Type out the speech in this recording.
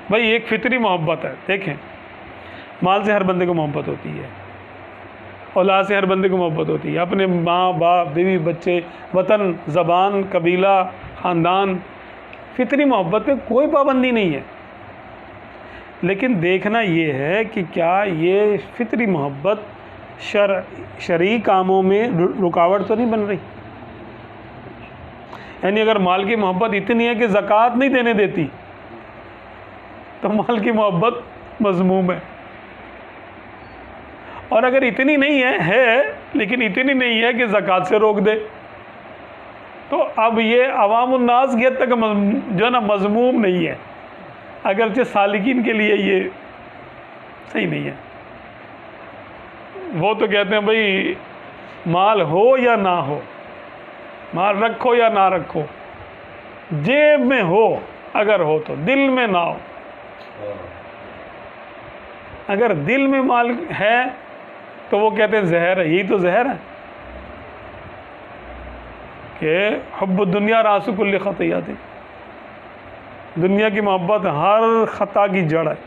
भाई एक फितरी मोहब्बत है। देखें, माल से हर बंदे को मोहब्बत होती है, औलाद से हर बंदे को मोहब्बत होती है, अपने माँ बाप, बीवी, बच्चे, वतन, ज़बान, कबीला, ख़ानदान, फितरी मोहब्बत में कोई पाबंदी नहीं है। लेकिन देखना ये है कि क्या ये फितरी मोहब्बत शरई कामों में रुकावट तो नहीं बन रही। यानी अगर माल की मोहब्बत इतनी है कि ज़कात नहीं देने देती तो माल की मोहब्बत मज़मूम है, और अगर इतनी नहीं है लेकिन इतनी नहीं है कि ज़कात से रोक दे, तो अब ये अवामुन्नास की हद तक जो है ना मज़मूम नहीं है, अगरचे सालिकीन के लिए ये सही नहीं है। वो तो कहते हैं भाई माल हो या ना हो, माल रखो या ना रखो, जेब में हो अगर हो तो, दिल में ना हो। अगर दिल में माल है तो वो कहते हैं जहर है। यही तो जहर है कि हुब्बुद दुनिया रासु कुल्ली खतियात, दुनिया की मोहब्बत हर खता की जड़ है।